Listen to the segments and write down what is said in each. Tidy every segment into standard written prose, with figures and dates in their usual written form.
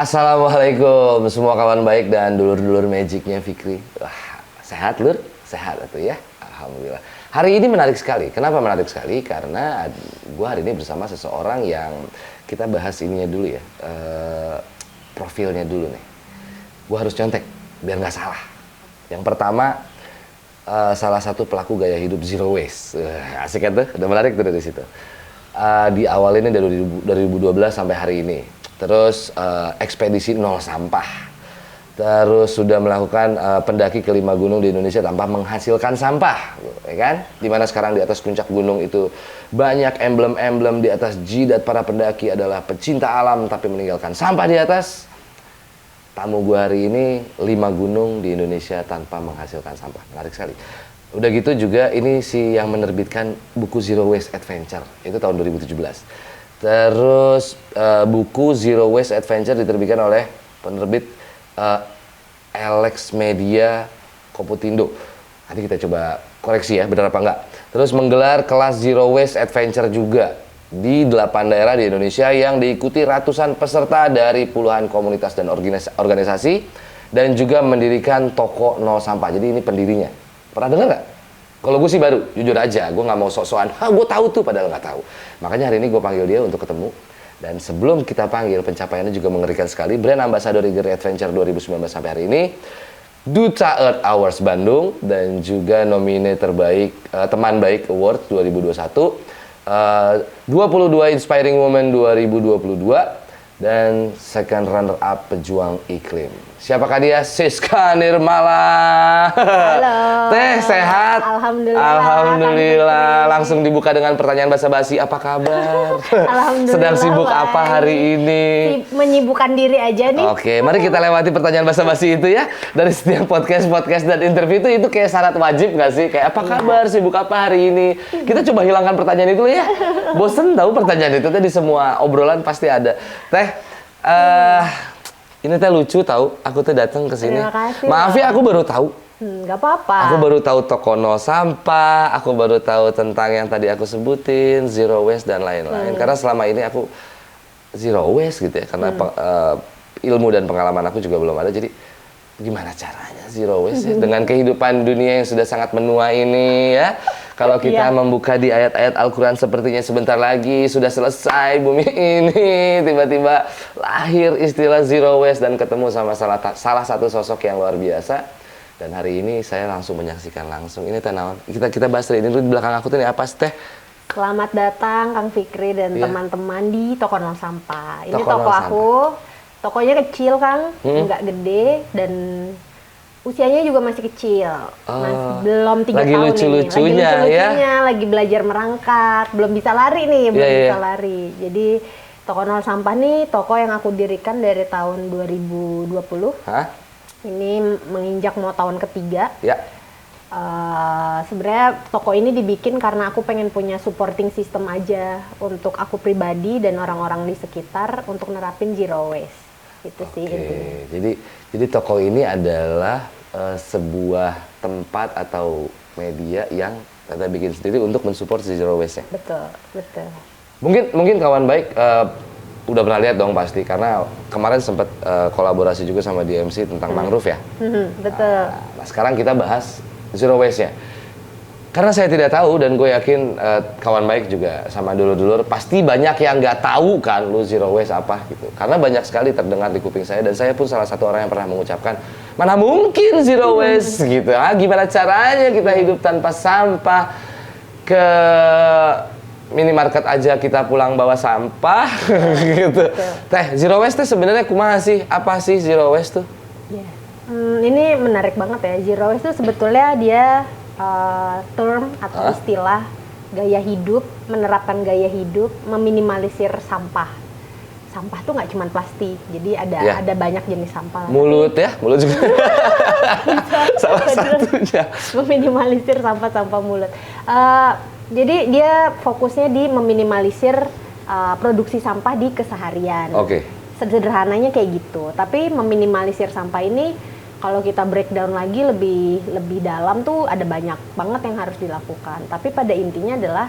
Assalamualaikum semua kawan baik dan dulur-dulur magicnya Fikri. Wah, sehat lur? Sehat atau ya? Alhamdulillah. Hari ini menarik sekali. Kenapa menarik sekali? Karena gue hari ini bersama seseorang yang kita bahas ininya dulu ya. Profilnya dulu nih. Gue harus contek biar nggak salah. Yang pertama, salah satu pelaku gaya hidup zero waste. Asik kan tuh? Udah menarik tuh dari situ. Diawalinnya dari 2012 sampai hari ini. Terus ekspedisi nol sampah. Terus sudah melakukan pendaki ke 5 gunung di Indonesia tanpa menghasilkan sampah, ya kan? Dimana sekarang di atas puncak gunung itu banyak emblem-emblem di atas jidat para pendaki adalah pecinta alam tapi meninggalkan sampah di atas. Tamu gua hari ini 5 gunung di Indonesia tanpa menghasilkan sampah. Menarik sekali. Udah gitu juga ini si yang menerbitkan buku Zero Waste Adventure. Itu tahun 2017. Terus buku Zero Waste Adventure diterbitkan oleh penerbit Alex Media Koputindo. Nanti kita coba koreksi ya, benar apa enggak. Terus menggelar kelas Zero Waste Adventure juga di 8 daerah di Indonesia yang diikuti ratusan peserta dari puluhan komunitas dan organisasi. Dan juga mendirikan toko nol sampah. Jadi ini pendirinya. Pernah dengar nggak? Kalau gue sih baru, jujur aja, gue nggak mau sok-sokan, gue tahu tuh, padahal nggak tahu. Makanya hari ini gue panggil dia untuk ketemu. Dan sebelum kita panggil, pencapaiannya juga mengerikan sekali. Brand Ambassador Eager Adventure 2019 sampai hari ini, Duta Earth Hours Bandung, dan juga nomine terbaik Teman Baik Award 2021, 22 Inspiring Woman 2022, dan second runner up Pejuang Iklim. Siapakah dia? Siska Nirmala. Halo. Teh, sehat? Alhamdulillah. Alhamdulillah. Langsung dibuka dengan pertanyaan basa-basi. Apa kabar? Alhamdulillah. Sedang sibuk baik. apa hari ini? Menyibukkan diri aja nih. Oke, mari kita lewati pertanyaan basa-basi itu ya. Dari setiap podcast dan interview itu kayak syarat wajib nggak sih? Kayak apa kabar? Sibuk apa hari ini? Kita coba hilangkan pertanyaan itu ya. Bosen tahu pertanyaan itu teh di semua obrolan pasti ada. Teh, ini teh lucu tahu, aku tuh datang ke sini. Terima kasih. Maaf ya, aku baru tahu. Nggak apa-apa. Aku baru tahu toko nol sampah, aku baru tahu tentang yang tadi aku sebutin, zero waste dan lain-lain. Karena selama ini aku zero waste gitu ya, karena ilmu dan pengalaman aku juga belum ada. Jadi gimana caranya zero waste ya? Dengan kehidupan dunia yang sudah sangat menua ini ya. Kalau kita membuka di ayat-ayat Al-Quran sepertinya sebentar lagi sudah selesai bumi ini. Tiba-tiba lahir istilah zero waste dan ketemu sama salah satu sosok yang luar biasa. Dan hari ini saya langsung menyaksikan langsung. Ini Teh Naon. Kita bahas ini dulu di belakang aku tuh nih apa sih Teh? Selamat datang Kang Fikri dan teman-teman di Toko Nol Sampah. Ini Toko toko Nol aku. Tokonya kecil Kang, nggak gede dan usianya juga masih kecil, belum 3 lagi tahun lucu-lucunya, nih. Lagi belajar merangkak, belum bisa lari nih, bisa lari. Jadi Toko Nol Sampah nih toko yang aku dirikan dari tahun 2020. Ini menginjak mau tahun ketiga. Sebenarnya toko ini dibikin karena aku pengen punya supporting system aja untuk aku pribadi dan orang-orang di sekitar untuk nerapin zero waste. Itu sih intinya. Jadi toko ini adalah sebuah tempat atau media yang kita bikin sendiri untuk mensupport zero waste-nya. Betul. Mungkin kawan baik udah pernah lihat dong pasti karena kemarin sempat kolaborasi juga sama DMC tentang mangrove ya. Betul. Nah, sekarang kita bahas zero waste-nya. Karena saya tidak tahu dan gue yakin kawan baik juga sama dulur-dulur pasti banyak yang nggak tahu kan lu zero waste apa gitu. Karena banyak sekali terdengar di kuping saya dan saya pun salah satu orang yang pernah mengucapkan mana mungkin zero waste gitu. Gimana caranya kita hidup tanpa sampah? Ke minimarket aja kita pulang bawa sampah gitu. Teh, zero waste tuh sebenarnya kumaha sih? Apa sih zero waste tuh? Ini menarik banget ya. Zero waste tuh sebetulnya dia term atau istilah gaya hidup, menerapkan gaya hidup, meminimalisir sampah. Sampah tuh nggak cuma plastik, jadi ada banyak jenis sampah. Mulut juga. Salah satunya. Meminimalisir sampah mulut. Jadi dia fokusnya di meminimalisir produksi sampah di keseharian. Sederhananya kayak gitu. Tapi meminimalisir sampah ini kalau kita breakdown lagi lebih dalam tuh ada banyak banget yang harus dilakukan. Tapi pada intinya adalah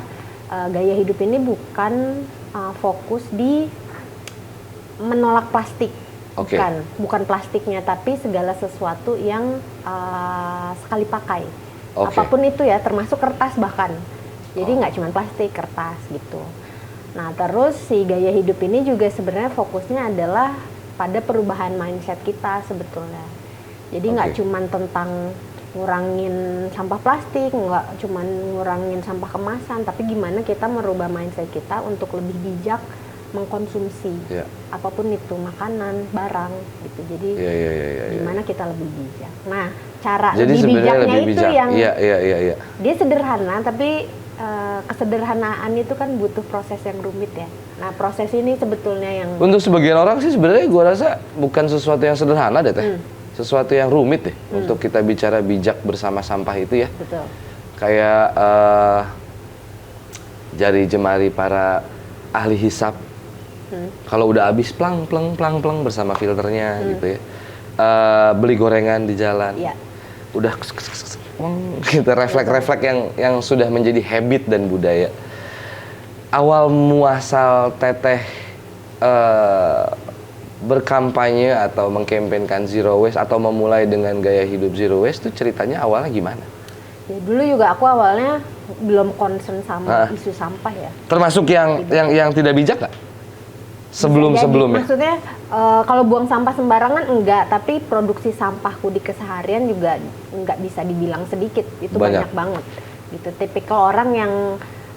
gaya hidup ini bukan fokus di menolak plastik, Bukan plastiknya, tapi segala sesuatu yang sekali pakai. Apapun itu ya, termasuk kertas bahkan. Jadi nggak cuma plastik, kertas gitu. Nah terus si gaya hidup ini juga sebenarnya fokusnya adalah pada perubahan mindset kita sebetulnya. Jadi nggak cuma tentang ngurangin sampah plastik, nggak cuma ngurangin sampah kemasan, tapi gimana kita merubah mindset kita untuk lebih bijak mengkonsumsi apapun itu, makanan, barang gitu. Jadi gimana kita lebih bijak. Nah cara lebih bijaknya itu yang dia sederhana, tapi kesederhanaan itu kan butuh proses yang rumit ya. Nah proses ini sebetulnya yang untuk sebagian orang sih sebenarnya gue rasa bukan sesuatu yang sederhana deh teh, sesuatu yang rumit deh untuk kita bicara bijak bersama sampah itu ya. Betul. Kayak jari jemari para ahli hisap, kalau udah habis plang bersama filternya gitu ya. Beli gorengan di jalan, udah gitu, refleks yang sudah menjadi habit dan budaya. Awal muasal teteh berkampanye atau mengkampanyekan zero waste atau memulai dengan gaya hidup zero waste itu ceritanya awalnya gimana? Ya, dulu juga aku awalnya belum concern sama isu sampah ya. Termasuk yang tidak bijak nggak? Sebelumnya. Maksudnya kalau buang sampah sembarangan enggak, tapi produksi sampahku di keseharian juga enggak bisa dibilang sedikit, itu banyak banget. Gitu. Tipikal orang yang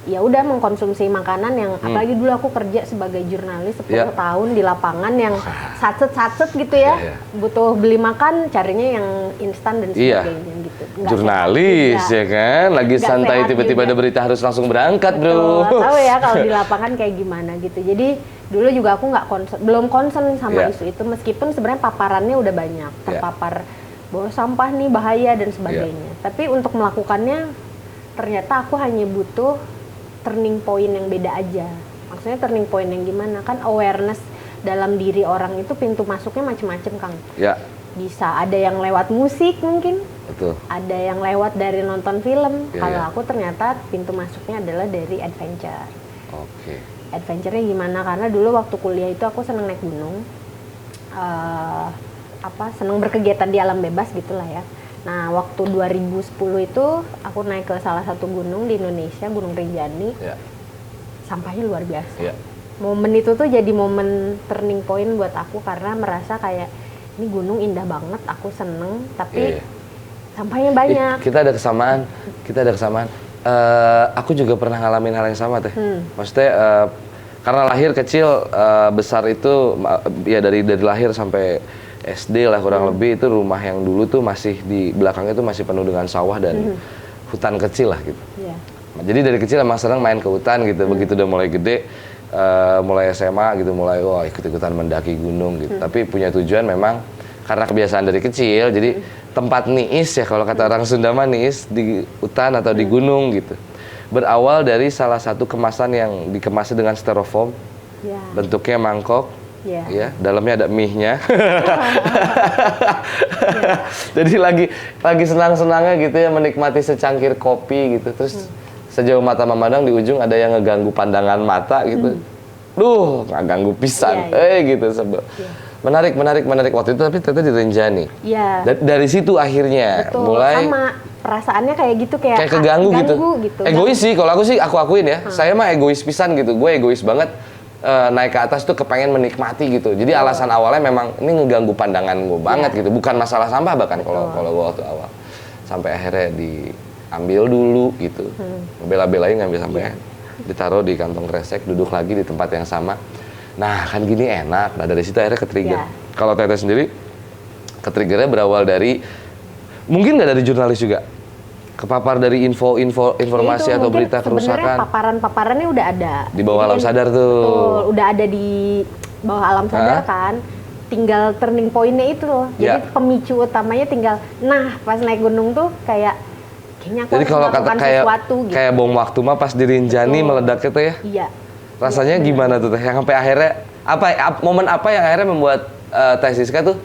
ya udah mengkonsumsi makanan yang apalagi dulu aku kerja sebagai jurnalis 10 tahun di lapangan yang satset gitu ya. Butuh beli makan carinya yang instan dan sebagainya gitu. Jurnalis ya kan, lagi santai tiba-tiba ada berita harus langsung berangkat, bro. Tahu ya kalau di lapangan kayak gimana gitu. Jadi dulu juga aku belum concern sama isu itu, meskipun sebenarnya paparannya udah banyak, terpapar bahwa sampah nih bahaya dan sebagainya. Tapi untuk melakukannya ternyata aku hanya butuh turning point yang beda aja. Maksudnya turning point yang gimana? Kan awareness dalam diri orang itu pintu masuknya macam-macam, Kang. Bisa ada yang lewat musik mungkin. Betul. Ada yang lewat dari nonton film. Kalau aku ternyata pintu masuknya adalah dari adventure. Adventure-nya gimana? Karena dulu waktu kuliah itu aku seneng naik gunung. Seneng berkegiatan di alam bebas gitulah ya. Nah, waktu 2010 itu aku naik ke salah satu gunung di Indonesia, Gunung Rinjani. Sampahnya luar biasa. Momen itu tuh jadi momen turning point buat aku karena merasa kayak ini gunung indah banget, aku seneng, tapi sampahnya banyak. Kita ada kesamaan. Aku juga pernah ngalamin hal yang sama teh. Maksudnya karena lahir kecil, besar itu ya dari lahir sampai SD lah kurang lebih, itu rumah yang dulu tuh masih di belakangnya tuh masih penuh dengan sawah dan hutan kecil lah gitu. Jadi dari kecil emang senang main ke hutan gitu. Begitu udah mulai gede, mulai SMA gitu, mulai ikut-ikutan mendaki gunung gitu. Tapi punya tujuan memang karena kebiasaan dari kecil, jadi tempat niis ya kalau kata orang Sunda mah niis di hutan atau di gunung gitu. Berawal dari salah satu kemasan yang dikemas dengan styrofoam, bentuknya mangkok. Dalamnya ada mie-nya. Jadi lagi senang-senangnya gitu ya menikmati secangkir kopi gitu. Terus sejauh mata memandang di ujung ada yang ngeganggu pandangan mata gitu. Duh, nggak ganggu pisan. Gitu sebel. Menarik. Waktu itu tapi ternyata di Rinjani. Dari situ akhirnya mulai sama perasaannya kayak gitu, kayak keganggu gitu. Egois sih, kalau aku akuin ya. Saya mah egois pisan gitu. Gue egois banget. Naik ke atas tuh kepengen menikmati gitu. Jadi alasan awalnya memang ini ngeganggu pandangan gue banget gitu. Bukan masalah sampah bahkan kalau gue waktu awal. Sampai akhirnya diambil dulu gitu. Bela-belain ngambil sampai ditaruh di kantong kresek, duduk lagi di tempat yang sama. Nah kan gini enak. Nah dari situ akhirnya ke-trigger. Kalau Teteh sendiri ke-triggernya berawal dari mungkin nggak dari jurnalis juga? Kepapar dari informasi atau berita kerusakan. Paparannya udah ada di bawah alam sadar tuh. Betul, udah ada di bawah alam sadar kan. Tinggal turning point-nya itu loh. Jadi pemicu utamanya tinggal pas naik gunung tuh kayaknya aku jadi kalau kata sesuatu gitu. Kayak bom waktu mah pas di Rinjani meledaknya tuh ya. Rasanya gimana tuh Teh? Yang sampai akhirnya momen apa yang akhirnya membuat Teh Siska tuh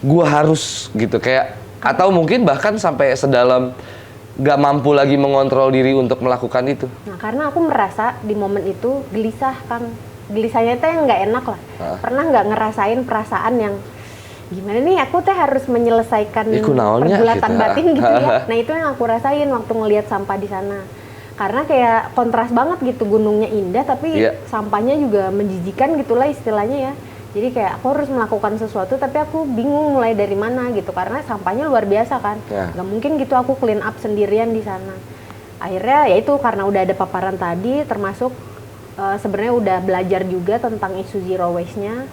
gua harus gitu kayak, atau mungkin bahkan sampai sedalam gak mampu lagi mengontrol diri untuk melakukan itu. Nah karena aku merasa di momen itu gelisah, Kang. gelisahnya teh yang nggak enak lah. Pernah nggak ngerasain perasaan yang gimana nih aku teh harus menyelesaikan pergulatan gitu, batin gitu ya. Nah itu yang aku rasain waktu ngelihat sampah di sana. Karena kayak kontras banget gitu, gunungnya indah tapi sampahnya juga menjijikan gitulah istilahnya ya. Jadi kayak aku harus melakukan sesuatu tapi aku bingung mulai dari mana gitu karena sampahnya luar biasa kan. Gak mungkin gitu aku clean up sendirian di sana. Akhirnya ya itu karena udah ada paparan tadi termasuk sebenarnya udah belajar juga tentang isu zero waste-nya.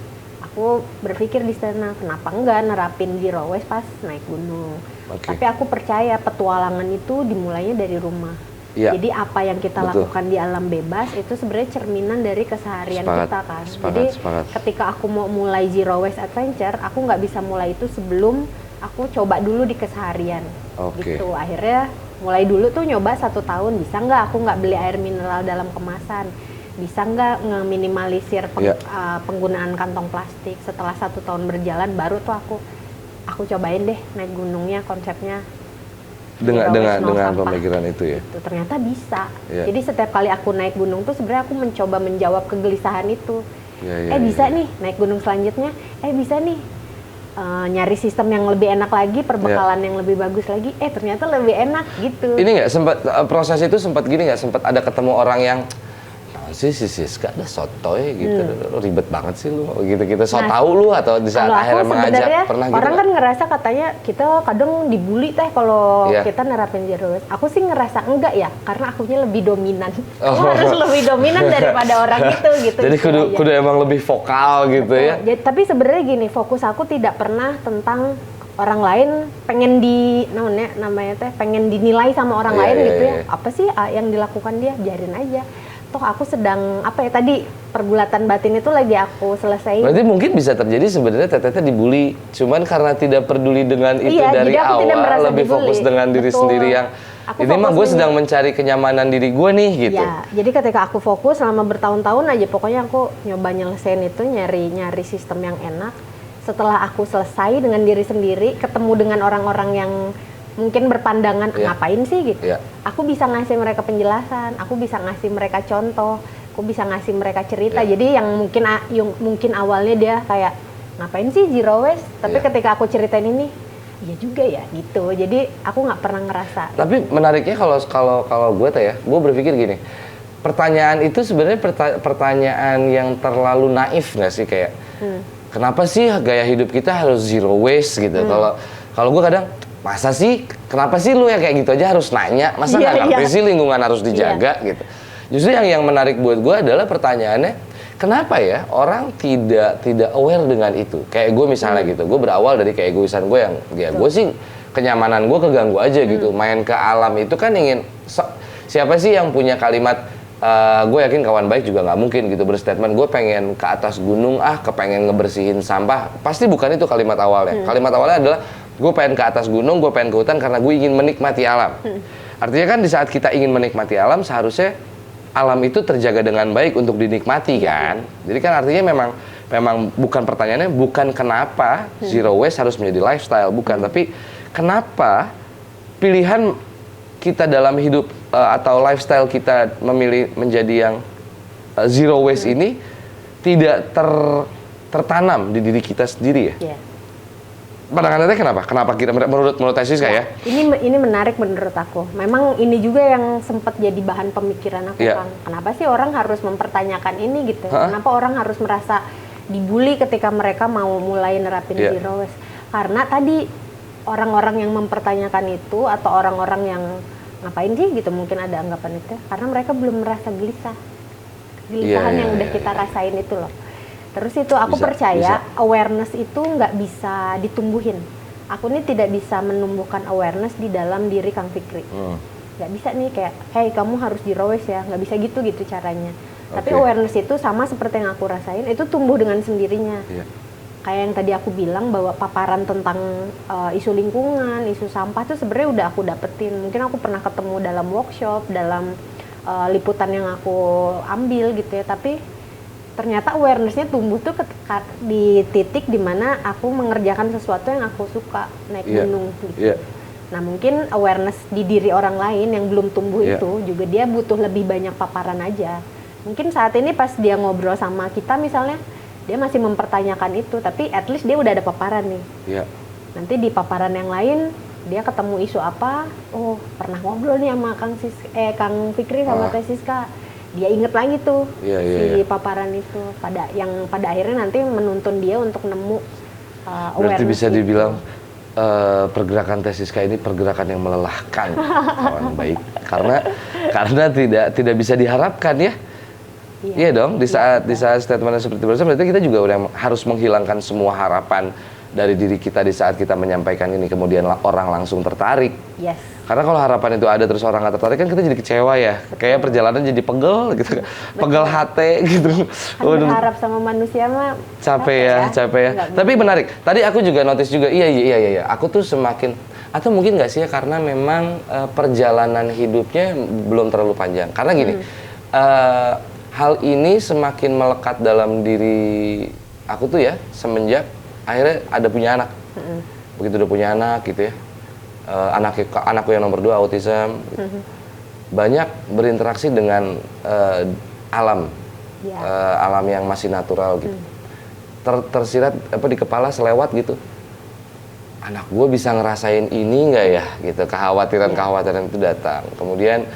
Aku berpikir di sana kenapa enggak nerapin zero waste pas naik gunung. Tapi aku percaya petualangan itu dimulainya dari rumah. Jadi apa yang kita lakukan di alam bebas itu sebenarnya cerminan dari keseharian kita kan. Jadi ketika aku mau mulai zero waste adventure, aku nggak bisa mulai itu sebelum aku coba dulu di keseharian. Gitu. Akhirnya mulai dulu tuh nyoba 1 tahun, bisa nggak aku nggak beli air mineral dalam kemasan, bisa nggak ngeminimalisir penggunaan kantong plastik. Setelah 1 tahun berjalan baru tuh aku cobain deh naik gunungnya konsepnya. Dengan pemikiran itu ya. Gitu. Ternyata bisa. Jadi setiap kali aku naik gunung tuh sebenarnya aku mencoba menjawab kegelisahan itu. Bisa nih naik gunung selanjutnya. Bisa nih nyari sistem yang lebih enak lagi, perbekalan yang lebih bagus lagi. Ternyata lebih enak gitu. Ini nggak sempat proses itu sempat gini nggak sempat ada ketemu orang yang si Siska ada sotoy gitu, ribet banget sih lu gitu so tahu lu atau di saat akhirnya mengajak pernah gitu? Orang kan ngerasa katanya kita kadang dibully teh kalau kita nerapin zero waste. Aku sih ngerasa enggak ya, karena akunya lebih dominan. Aku harus lebih dominan daripada orang itu gitu. Jadi kudu emang lebih vokal gitu. Betul. Ya. Tapi sebenarnya gini, fokus aku tidak pernah tentang orang lain pengen namanya teh pengen dinilai sama orang lain gitu ya. Apa sih yang dilakukan dia, biarin aja. Toh aku sedang tadi pergulatan batin itu lagi aku selesai. Berarti mungkin bisa terjadi sebenarnya Teteh dibully, cuman karena tidak peduli dengan itu dari awal, lebih fokus dengan diri sendiri yang ini mah gue sedang mencari kenyamanan diri gue nih gitu. Ya, jadi ketika aku fokus selama bertahun-tahun aja pokoknya aku nyoba nyelesain itu, nyari sistem yang enak. Setelah aku selesai dengan diri sendiri, ketemu dengan orang-orang yang mungkin berpandangan ngapain sih gitu. Aku bisa ngasih mereka penjelasan, aku bisa ngasih mereka contoh, aku bisa ngasih mereka cerita. Jadi yang mungkin awalnya dia kayak ngapain sih zero waste, tapi ketika aku ceritain ini, iya juga ya gitu. Jadi aku nggak pernah ngerasa. Tapi menariknya kalau gue gue berpikir gini, pertanyaan itu sebenarnya pertanyaan yang terlalu naif nggak sih kayak kenapa sih gaya hidup kita harus zero waste gitu? Kalau gue kadang masa sih, kenapa sih lu yang kayak gitu aja harus nanya? Masa nggak ngerti sih lingkungan harus dijaga gitu? Justru yang menarik buat gue adalah pertanyaannya, kenapa ya orang tidak aware dengan itu? Kayak gue misalnya gitu, gue berawal dari keegoisan gue yang, gue sih kenyamanan gue keganggu aja gitu. Main ke alam itu kan ingin, siapa sih yang punya kalimat, gue yakin kawan baik juga nggak mungkin gitu berstatement, gue pengen ke atas gunung, kepengen ngebersihin sampah. Pasti bukan itu kalimat awalnya. Kalimat awalnya adalah, gue pengen ke atas gunung, gue pengen ke hutan karena gue ingin menikmati alam. Artinya kan di saat kita ingin menikmati alam, seharusnya alam itu terjaga dengan baik untuk dinikmati kan. Jadi kan artinya memang bukan pertanyaannya, bukan kenapa zero waste harus menjadi lifestyle, bukan. Tapi kenapa pilihan kita dalam hidup atau lifestyle kita memilih menjadi yang zero waste ini tidak tertanam di diri kita sendiri ya? Pandangan Teteh kenapa? Kenapa kira menurut Siska ya? Ini menarik menurut aku. Memang ini juga yang sempat jadi bahan pemikiran aku kan. Kenapa sih orang harus mempertanyakan ini gitu? Kenapa orang harus merasa dibully ketika mereka mau mulai nerapin zero waste? Karena tadi orang-orang yang mempertanyakan itu atau orang-orang yang ngapain sih gitu, mungkin ada anggapan itu karena mereka belum merasa gelisahan yang udah kita rasain itu loh. Terus itu aku percaya awareness itu nggak bisa ditumbuhin. Aku ini tidak bisa menumbuhkan awareness di dalam diri Kang Fikri. Nggak bisa nih kayak, hey kamu harus zero waste ya, nggak bisa gitu caranya. Tapi awareness itu sama seperti yang aku rasain, itu tumbuh dengan sendirinya. Kayak yang tadi aku bilang bahwa paparan tentang isu lingkungan, isu sampah tuh sebenarnya udah aku dapetin. Mungkin aku pernah ketemu dalam workshop, dalam liputan yang aku ambil gitu ya. Tapi ternyata awareness-nya tumbuh tuh di titik dimana aku mengerjakan sesuatu yang aku suka, naik gunung gitu. Nah mungkin awareness di diri orang lain yang belum tumbuh itu juga dia butuh lebih banyak paparan aja. Mungkin saat ini pas dia ngobrol sama kita misalnya, dia masih mempertanyakan itu, tapi at least dia udah ada paparan nih. Iya. Nanti di paparan yang lain, dia ketemu isu apa, oh pernah ngobrol nih sama Kang Fikri sama Teh Siska. Dia inget lagi tuh si paparan itu, pada akhirnya nanti menuntun dia untuk nemu awareness. Berarti bisa dibilang pergerakan Teh Siska ini pergerakan yang melelahkan, kawan baik. Karena tidak bisa diharapkan ya. Iya dong, di saat statement seperti itu berarti kita juga udah harus menghilangkan semua harapan dari diri kita di saat kita menyampaikan ini, kemudian orang langsung tertarik. Yes. Karena kalau harapan itu ada terus orang nggak tertarik kan kita jadi kecewa ya. Betul. Kayak perjalanan jadi pegel gitu. Betul. Pegel hati gitu. Kan berharap sama manusia mah capek ya. Tapi menarik. Tadi aku juga notice juga, iya. Aku tuh semakin, atau mungkin nggak sih ya, karena memang perjalanan hidupnya belum terlalu panjang. Karena gini, hal ini semakin melekat dalam diri aku tuh ya semenjak akhirnya ada punya anak. Begitu udah punya anak gitu ya, anakku yang nomor 2 autism, banyak berinteraksi dengan alam, alam yang masih natural gitu. Tersirat di kepala selewat gitu. Anak gue bisa ngerasain ini nggak ya gitu, kekhawatiran itu datang. Kemudian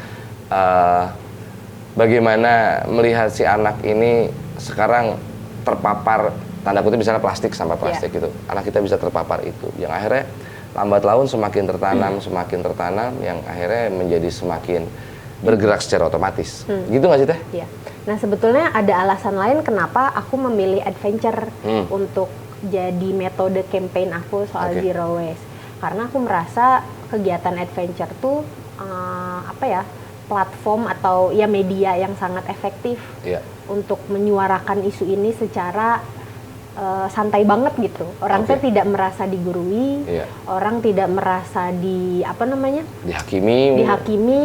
bagaimana melihat si anak ini sekarang terpapar, tanda kutip misalnya sampah plastik gitu. Anak kita bisa terpapar itu. Yang akhirnya lambat laun semakin tertanam, yang akhirnya menjadi semakin bergerak secara otomatis. Gitu nggak sih Teh? Iya. Nah sebetulnya ada alasan lain kenapa aku memilih adventure untuk jadi metode campaign aku soal zero waste. Karena aku merasa kegiatan adventure tuh platform atau ya media yang sangat efektif untuk menyuarakan isu ini secara santai banget gitu. Orang tuh tidak merasa digurui, orang tidak merasa dihakimi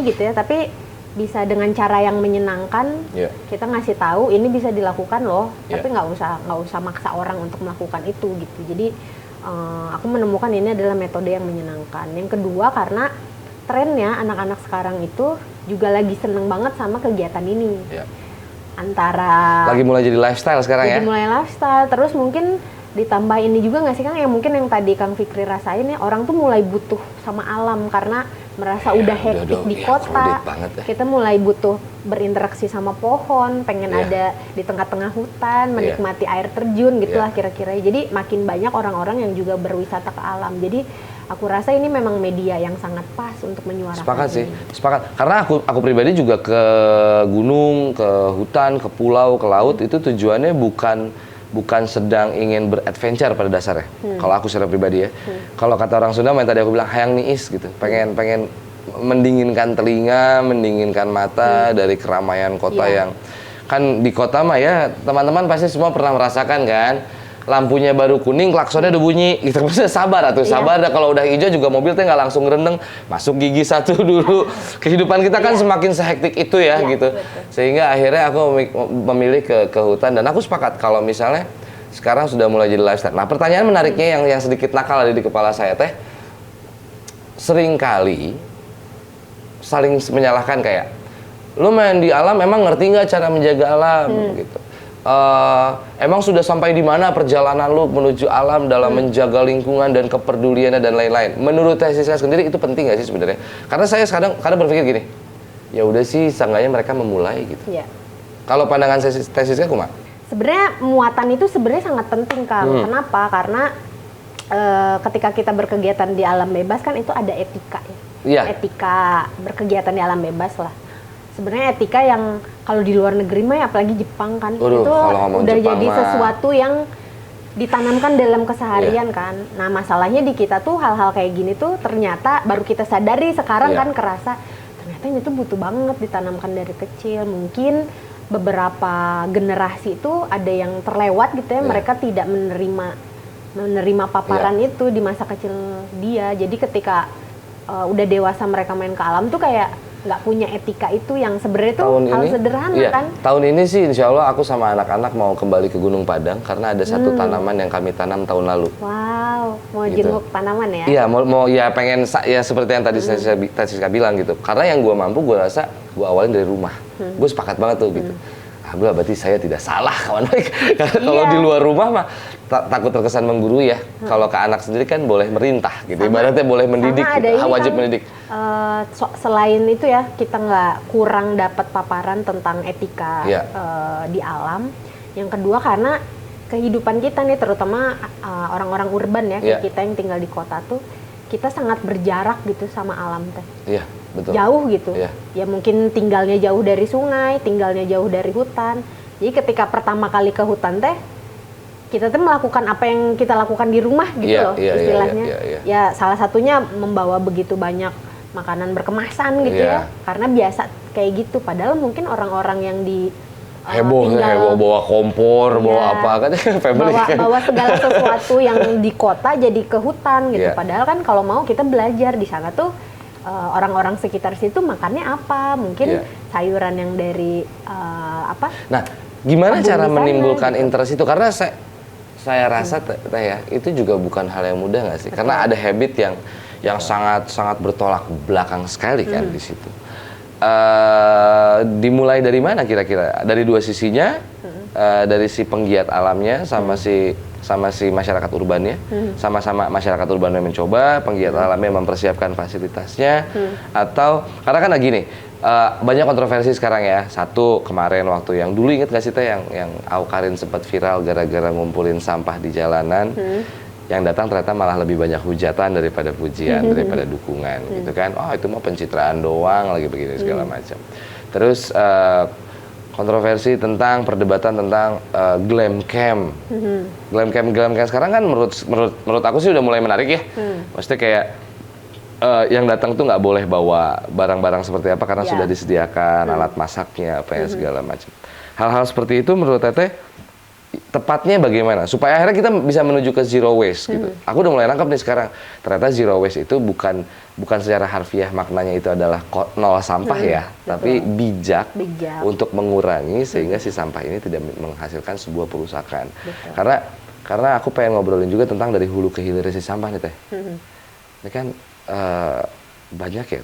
gitu ya, tapi bisa dengan cara yang menyenangkan. Kita ngasih tahu ini bisa dilakukan loh, tapi nggak usah maksa orang untuk melakukan itu gitu. Jadi aku menemukan ini adalah metode yang menyenangkan. Yang kedua karena trennya anak-anak sekarang itu juga lagi seneng banget sama kegiatan ini. Antara lagi mulai jadi lifestyle sekarang ya. Mulai lifestyle, terus mungkin ditambah ini juga nggak sih Kang, yang mungkin yang tadi Kang Fikri rasain ya, orang tuh mulai butuh sama alam karena merasa udah hektik di kota. Kita mulai butuh berinteraksi sama pohon, pengen ada di tengah-tengah hutan, menikmati air terjun gitulah kira-kira. Jadi makin banyak orang-orang yang juga berwisata ke alam. Jadi aku rasa ini memang media yang sangat pas untuk menyuarakan. Sepakat sih, sepakat. Karena aku pribadi juga ke gunung, ke hutan, ke pulau, ke laut itu tujuannya bukan sedang ingin beradventure pada dasarnya. Kalau aku secara pribadi ya. Kalau kata orang Sunda yang tadi aku bilang hayang niis gitu. Pengen mendinginkan telinga, mendinginkan mata dari keramaian kota yang kan di kota mah ya teman-teman pasti semua pernah merasakan kan. Lampunya baru kuning, klaksonnya udah bunyi, gitu. Maksudnya sabar sabar. Kalau udah hijau juga mobil teh nggak langsung rendeng, masuk gigi satu dulu. Kehidupan kita kan semakin sehektik itu ya, gitu. Betul. Sehingga akhirnya aku memilih ke hutan, dan aku sepakat kalau misalnya sekarang sudah mulai jadi lifestyle. Nah pertanyaan menariknya yang sedikit nakal ada di kepala saya Teh, seringkali saling menyalahkan kayak, lu main di alam emang ngerti nggak cara menjaga alam, gitu. Emang sudah sampai di mana perjalanan lu menuju alam dalam menjaga lingkungan dan kepeduliannya dan lain-lain. Menurut Teh Siska sendiri itu penting nggak sih sebenarnya? Karena saya kadang berpikir gini, ya udah sih, seenggaknya mereka memulai gitu. Kalau pandangan Teh Siska kumaha? Sebenarnya muatan itu sebenarnya sangat penting Kang. Kenapa? Karena ketika kita berkegiatan di alam bebas kan itu ada etika ya. Etika berkegiatan di alam bebas lah. Sebenarnya etika yang kalau di luar negeri mah apalagi Jepang kan, itu udah Jepang jadi sesuatu yang ditanamkan dalam keseharian kan. Nah masalahnya di kita tuh hal-hal kayak gini tuh ternyata baru kita sadari sekarang kan, kerasa ternyata ini tuh butuh banget ditanamkan dari kecil. Mungkin beberapa generasi itu ada yang terlewat gitu ya, mereka tidak menerima paparan itu di masa kecil dia. Jadi ketika udah dewasa mereka main ke alam tuh kayak nggak punya etika itu yang sebenarnya tuh hal sederhana kan. Tahun ini sih insya Allah aku sama anak-anak mau kembali ke Gunung Padang karena ada satu tanaman yang kami tanam tahun lalu. Wow, mau gitu. Jenguk tanaman ya? Iya, mau ya pengen ya seperti yang tadi Siska bilang gitu. Karena yang gue mampu gue rasa gue awalin dari rumah. Gue sepakat banget tuh gitu. alhamdulillah berarti saya tidak salah kawan baik. Karena kalau di luar rumah mah takut terkesan menggurui ya. Kalau ke anak sendiri kan boleh merintah gitu. Ibaratnya boleh mendidik, gitu. Wajib kan, mendidik. Selain itu ya, kita nggak kurang dapat paparan tentang etika di alam. Yang kedua karena kehidupan kita nih, terutama orang-orang urban ya, kayak kita yang tinggal di kota tuh, kita sangat berjarak gitu sama alam teh. Iya, betul. Jauh gitu. Ya mungkin tinggalnya jauh dari sungai, tinggalnya jauh dari hutan. Jadi ketika pertama kali ke hutan teh, kita tuh melakukan apa yang kita lakukan di rumah gitu loh istilahnya. Ya salah satunya membawa begitu banyak makanan berkemasan gitu ya. Karena biasa kayak gitu. Padahal mungkin orang-orang yang di heboh bawa kompor, bawa apa kan bawa segala sesuatu yang di kota jadi ke hutan gitu. Padahal kan kalau mau kita belajar di sana tuh orang-orang sekitar situ makannya apa, mungkin sayuran yang dari apa. Nah, gimana cara menimbulkan interest itu? Karena saya rasa teh ya, itu juga bukan hal yang mudah nggak sih? Betul. Karena ada habit yang sangat bertolak belakang sekali kan di situ. Dimulai dari mana kira-kira? Dari dua sisinya, dari si penggiat alamnya sama si masyarakat urbannya, sama-sama masyarakat urbannya mencoba, penggiat alamnya mempersiapkan fasilitasnya, atau karena kan lagi nih banyak kontroversi sekarang ya. Satu kemarin waktu yang dulu inget gak sih teh yang Aukarin sempat viral gara-gara ngumpulin sampah di jalanan. Yang datang ternyata malah lebih banyak hujatan daripada pujian, daripada dukungan gitu kan. Oh itu mah pencitraan doang lagi begini segala macam. Terus kontroversi tentang perdebatan tentang glam camp. Glam camp sekarang kan menurut aku sih udah mulai menarik ya. Maksudnya kayak yang datang tuh nggak boleh bawa barang-barang seperti apa karena sudah disediakan alat masaknya apa ya segala macam. Hal-hal seperti itu menurut Teteh tepatnya bagaimana supaya akhirnya kita bisa menuju ke zero waste gitu. Aku udah mulai nangkep nih sekarang. Ternyata zero waste itu bukan secara harfiah maknanya itu adalah nol sampah ya, tapi bijak untuk mengurangi sehingga si sampah ini tidak menghasilkan sebuah perusakan. Karena aku pengen ngobrolin juga tentang dari hulu ke hilir si sampah nih Teh. Ini kan banyak ya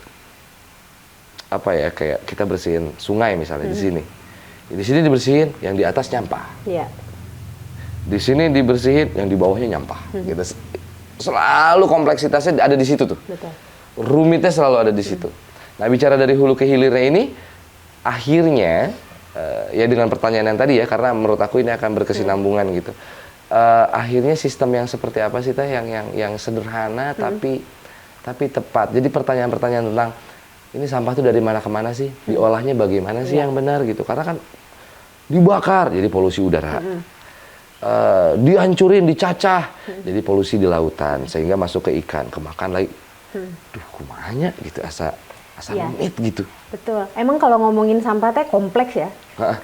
apa ya kayak kita bersihin sungai misalnya di sini. Di sini dibersihin, yang di atas nyampah. Di sini dibersihin, yang di bawahnya nyampah. Gitu. Selalu kompleksitasnya ada di situ tuh. Betul. Rumitnya selalu ada di situ. Nah, bicara dari hulu ke hilirnya ini, akhirnya ya dengan pertanyaan yang tadi ya, karena menurut aku ini akan berkesinambungan gitu. Akhirnya sistem yang seperti apa sih Teh yang sederhana tapi tepat. Jadi pertanyaan-pertanyaan tentang ini sampah tuh dari mana ke mana sih? Diolahnya bagaimana sih yang benar gitu? Karena kan dibakar jadi polusi udara. Dihancurin, dicacah, jadi polusi di lautan sehingga masuk ke ikan, kemakan lagi. Duh, kumanya gitu asa rumit gitu. Betul. Emang kalau ngomongin sampah teh kompleks ya.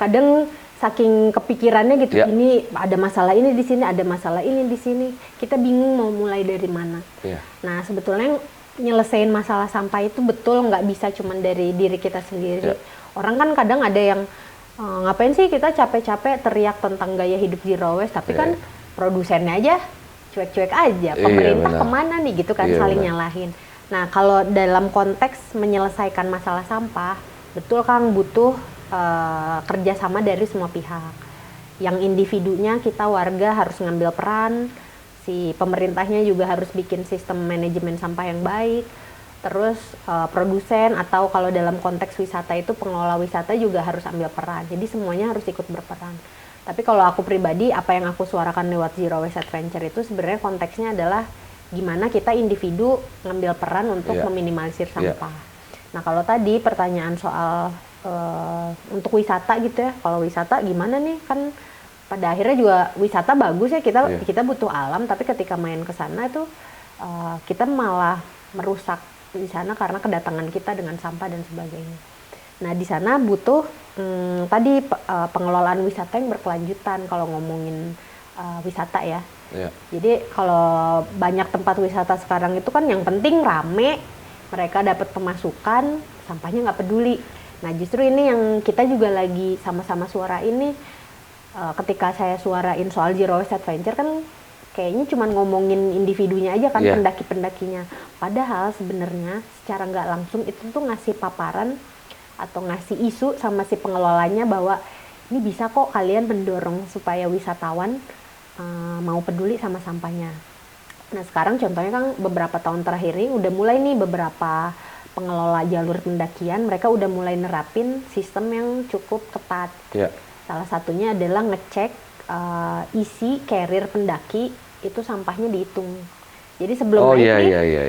Kadang saking kepikirannya gitu, ini ada masalah ini di sini, ada masalah ini di sini. Kita bingung mau mulai dari mana. Nah, sebetulnya nyelesain masalah sampah itu betul nggak bisa cuma dari diri kita sendiri. Orang kan kadang ada yang ngapain sih kita capek-capek teriak tentang gaya hidup zero waste, tapi kan produsennya aja cuek-cuek aja, pemerintah kemana nih gitu kan, saling nyalahin. Nah kalau dalam konteks menyelesaikan masalah sampah, betul Kang butuh kerjasama dari semua pihak. Yang individunya kita warga harus ngambil peran, si pemerintahnya juga harus bikin sistem manajemen sampah yang baik. Terus produsen atau kalau dalam konteks wisata itu pengelola wisata juga harus ambil peran. Jadi semuanya harus ikut berperan. Tapi kalau aku pribadi, apa yang aku suarakan lewat Zero Waste Adventure itu sebenarnya konteksnya adalah gimana kita individu ngambil peran untuk meminimalisir sampah. Nah kalau tadi pertanyaan soal untuk wisata gitu ya, kalau wisata gimana nih, kan pada akhirnya juga wisata bagus ya, kita butuh alam, tapi ketika main ke sana itu kita malah merusak di sana karena kedatangan kita dengan sampah dan sebagainya. Nah di sana butuh tadi pengelolaan wisata yang berkelanjutan kalau ngomongin wisata ya. Jadi kalau banyak tempat wisata sekarang itu kan yang penting rame, mereka dapat pemasukan, sampahnya nggak peduli. Nah justru ini yang kita juga lagi sama-sama suara ini. Ketika saya suarain soal Zero Waste Adventure kan kayaknya cuma ngomongin individunya aja kan, pendaki-pendakinya. Padahal sebenarnya secara nggak langsung itu tuh ngasih paparan atau ngasih isu sama si pengelolanya bahwa ini bisa kok kalian mendorong supaya wisatawan mau peduli sama sampahnya. Nah sekarang contohnya kan beberapa tahun terakhir ini udah mulai nih beberapa pengelola jalur pendakian, mereka udah mulai nerapin sistem yang cukup ketat. Yeah. Salah satunya adalah ngecek isi carrier pendaki itu sampahnya dihitung. Jadi sebelum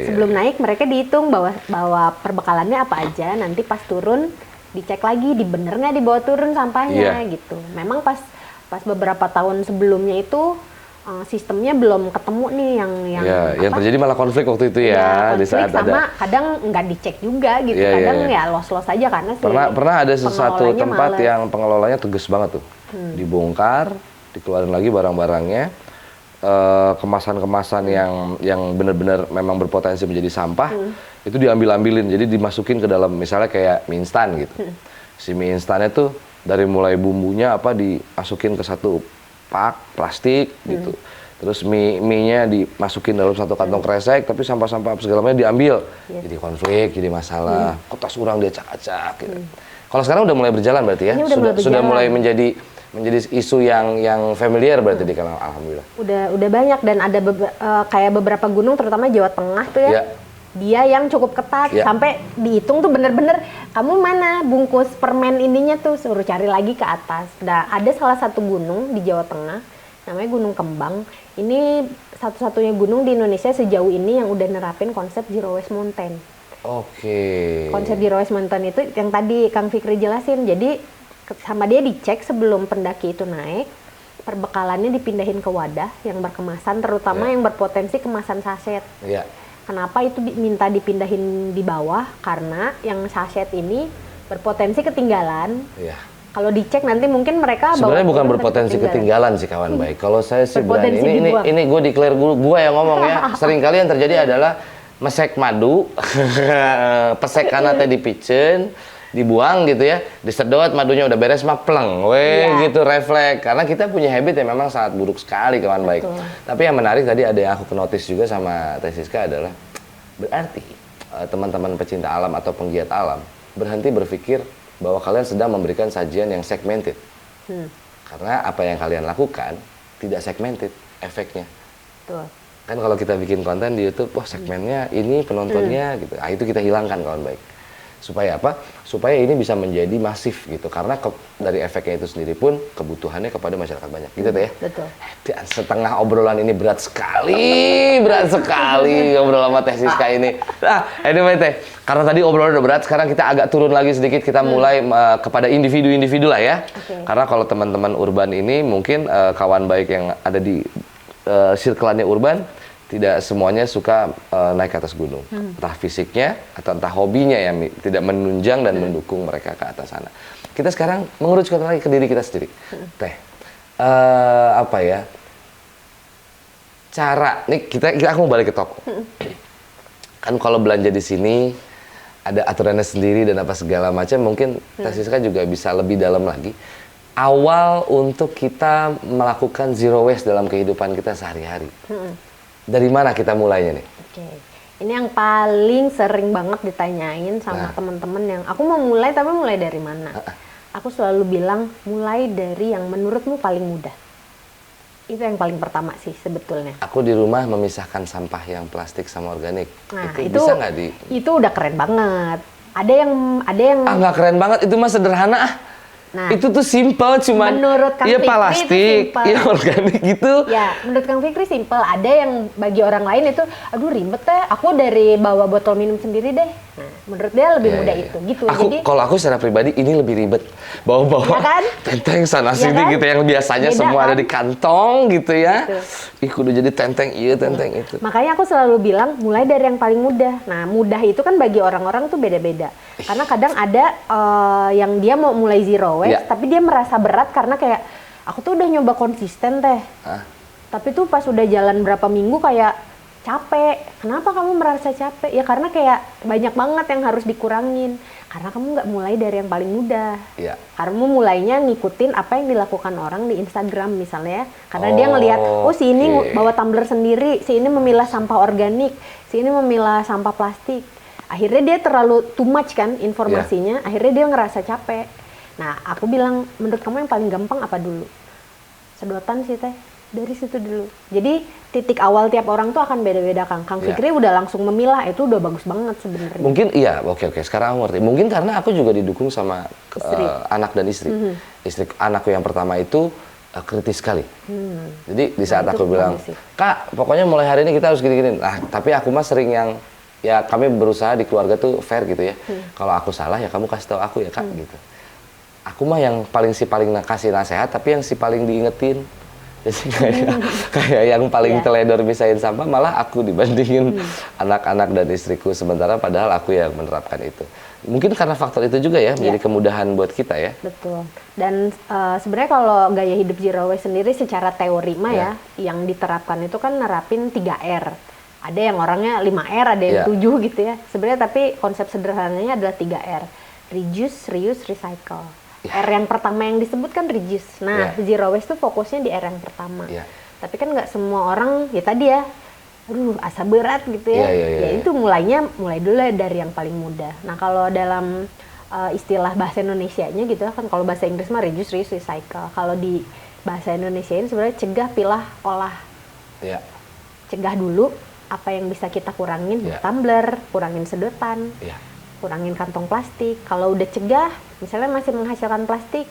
sebelum naik mereka dihitung bahwa perbekalannya apa aja, nanti pas turun dicek lagi bener nggak dibawa turun sampahnya gitu. Memang pas beberapa tahun sebelumnya itu sistemnya belum ketemu nih yang terjadi malah konflik waktu itu konflik di saat sama kadang nggak dicek juga gitu, kadang los aja karena pernah ada sesuatu tempat yang pengelolanya tegas banget tuh, dibongkar, dikeluarin lagi barang-barangnya, kemasan-kemasan yang benar-benar memang berpotensi menjadi sampah itu diambil-ambilin, jadi dimasukin ke dalam misalnya kayak mie instan gitu. Si mie instannya tuh dari mulai bumbunya dimasukin ke satu pak plastik gitu, terus mie-nya dimasukin dalam satu kantong kresek, tapi sampah-sampah segala macam diambil, jadi konflik, jadi masalah, kok tas orang diacak-acak gitu. Kalau sekarang udah mulai berjalan berarti ya, sudah mulai menjadi isu yang familiar berarti di kalangan, alhamdulillah. Udah banyak, dan ada kayak beberapa gunung terutama Jawa Tengah tuh ya. Dia yang cukup ketat, sampai dihitung tuh bener-bener kamu mana bungkus permen ininya tuh, suruh cari lagi ke atas. Nah, ada salah satu gunung di Jawa Tengah namanya Gunung Kembang. Ini satu-satunya gunung di Indonesia sejauh ini yang udah nerapin konsep Zero Waste Mountain. Konsep Zero Waste Mountain itu yang tadi Kang Fikri jelasin. Jadi sama dia dicek sebelum pendaki itu naik, perbekalannya dipindahin ke wadah yang berkemasan, terutama yang berpotensi kemasan saset. Kenapa itu minta dipindahin di bawah? Karena yang saset ini berpotensi ketinggalan. Kalau dicek nanti mungkin mereka sebenarnya bukan berpotensi ketinggalan sih kawan baik. Kalau saya sih berani ini gue declare gue yang ngomong ya. Sering kali yang terjadi adalah mesek madu, pesek kanatnya dipicen, dibuang gitu ya, disedot madunya udah beres mah pleng, gitu refleks. Karena kita punya habit yang memang sangat buruk sekali kawan baik. Tapi yang menarik tadi ada yang aku notice juga sama Teh Siska adalah berarti teman-teman pecinta alam atau penggiat alam berhenti berpikir bahwa kalian sedang memberikan sajian yang segmented. Karena apa yang kalian lakukan tidak segmented efeknya. Kan kalau kita bikin konten di YouTube, wah segmennya ini penontonnya gitu. Itu kita hilangkan kawan baik. Supaya apa? Supaya ini bisa menjadi masif gitu. Karena dari efeknya itu sendiri pun kebutuhannya kepada masyarakat banyak. Gitu Teh ya? Betul. Dan setengah obrolan ini berat sekali ngobrol sama Teh Siska ini. Anyway Teh, karena tadi obrolan udah berat, sekarang kita agak turun lagi sedikit. Kita mulai kepada individu-individu lah ya. Karena kalau teman-teman urban ini mungkin kawan baik yang ada di circle-nya urban, tidak semuanya suka naik ke atas gunung, entah fisiknya atau entah hobinya yang tidak menunjang dan mendukung mereka ke atas sana. Kita sekarang mengerucut lagi ke diri kita sendiri. Teh, apa ya? Cara, nih aku mau balik ke toko. Kan kalau belanja di sini ada aturannya sendiri dan apa segala macam, mungkin Teh Siska juga bisa lebih dalam lagi. Awal untuk kita melakukan zero waste dalam kehidupan kita sehari-hari. Dari mana kita mulainya nih? Ini yang paling sering banget ditanyain sama teman-teman yang aku mau mulai, tapi mulai dari mana? Aku selalu bilang mulai dari yang menurutmu paling mudah. Itu yang paling pertama sih sebetulnya. Aku di rumah memisahkan sampah yang plastik sama organik. Nah, itu bisa nggak Itu udah keren banget. Ada yang nggak keren banget, itu mah sederhana. Nah, itu tuh simple, cuman ya plastik, ya organik gitu. Ya, menurut Kang Fikri simple. Ada yang bagi orang lain itu, aduh ribet deh. Aku dari bawa botol minum sendiri deh. Nah, menurut dia lebih mudah itu, gitu. Kalau aku secara pribadi ini lebih ribet. Bawa-bawa tenteng sana sini gitu yang biasanya semua ada di kantong gitu ya. Udah jadi tenteng tenteng itu. Makanya aku selalu bilang mulai dari yang paling mudah. Nah, mudah itu kan bagi orang-orang tuh beda-beda. Karena kadang ada yang dia mau mulai zero waste, tapi dia merasa berat karena kayak aku tuh udah nyoba konsisten Teh. Tapi tuh pas udah jalan berapa minggu kayak capek. Kenapa kamu merasa capek? Ya karena kayak banyak banget yang harus dikurangin. Karena kamu nggak mulai dari yang paling mudah. Kamu mulainya ngikutin apa yang dilakukan orang di Instagram misalnya. Karena dia ngelihat, oh si ini bawa tumbler sendiri, si ini memilah sampah organik, si ini memilah sampah plastik. Akhirnya dia terlalu too much kan informasinya, akhirnya dia ngerasa capek. Nah, aku bilang, menurut kamu yang paling gampang apa dulu? Sedotan sih teh, dari situ dulu. Jadi titik awal tiap orang tuh akan beda-beda Kang. Kang Fikri udah langsung memilah, itu udah bagus banget sebenarnya. Mungkin iya, oke, sekarang aku ngerti. Mungkin karena aku juga didukung sama anak dan istri. Istri anakku yang pertama itu kritis sekali. Jadi di saat aku bilang, Kak, pokoknya mulai hari ini kita harus gini-gini. Nah, tapi aku mah sering yang, ya kami berusaha di keluarga tuh fair gitu ya. Kalau aku salah ya kamu kasih tahu aku ya Kak gitu. Aku mah yang paling kasih nasihat, tapi yang paling diingetin. Jadi kayak yang paling teledor misahin sampah malah aku dibandingin anak-anak dan istriku, sementara padahal aku yang menerapkan itu. Mungkin karena faktor itu juga ya, menjadi kemudahan buat kita ya. Betul. Dan sebenarnya kalau gaya hidup zero waste sendiri secara teori mah ya, yang diterapkan itu kan nerapin 3R. Ada yang orangnya 5R, ada yang 7 gitu ya. Sebenarnya tapi konsep sederhananya adalah 3R. Reduce, reuse, recycle. R yang pertama yang disebut kan reduce. Nah, zero waste tuh fokusnya di R yang pertama. Tapi kan nggak semua orang, ya tadi ya, aduh asa berat gitu ya. Ya itu mulai dulu dari yang paling mudah. Nah, kalau dalam istilah bahasa Indonesianya gitu kan, kalau bahasa Inggris mah reduce, reuse, recycle. Kalau di bahasa Indonesia ini sebenarnya cegah, pilah, olah. Cegah dulu apa yang bisa kita kurangin, tumbler, kurangin sedotan. Kurangin kantong plastik. Kalau udah cegah, misalnya masih menghasilkan plastik,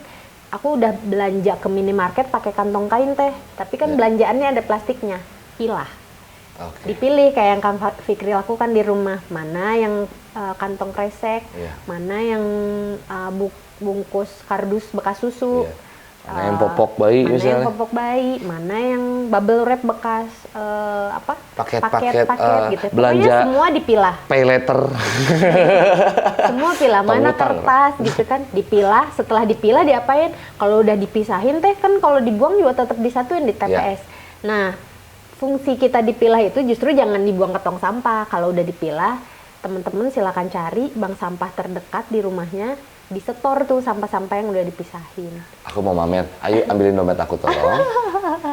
aku udah belanja ke minimarket pakai kantong kain teh, tapi kan belanjaannya ada plastiknya, pilah. Dipilih kayak yang Kang Fikri lakukan di rumah, mana yang kantong kresek, mana yang bungkus kardus bekas susu, mana yang popok bayi mana misalnya, yang popok bayi, mana yang bubble wrap bekas paket gitu. belanja, pokoknya semua dipilah. Pay letter. Semua pilah, mana kertas gitu kan, dipilah. Setelah dipilah diapain? Kalau udah dipisahin teh kan, kalau dibuang juga tetap disatuin di TPS. Nah, fungsi kita dipilah itu justru jangan dibuang ke tong sampah. Kalau udah dipilah, teman-teman silakan cari bank sampah terdekat di rumahnya, disetor tuh sampah-sampah yang udah dipisahin. Aku mau mamer, ayo ambilin dompet aku tolong.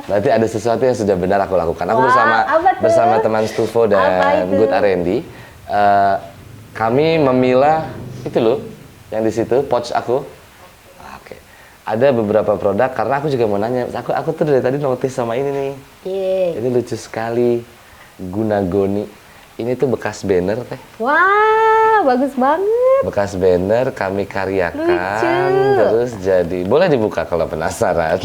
Berarti ada sesuatu yang sudah benar aku lakukan. Aku bersama teman Stufo dan Good R&D, kami memilah itu loh, yang di situ pouch aku. Oke. Ada beberapa produk, karena aku juga mau nanya. Aku tuh dari tadi notice sama ini nih. Ini lucu sekali, Gunagoni. Ini tuh bekas banner teh. Wah, bagus banget. Bekas banner kami karyakan, terus jadi. Boleh dibuka kalau penasaran.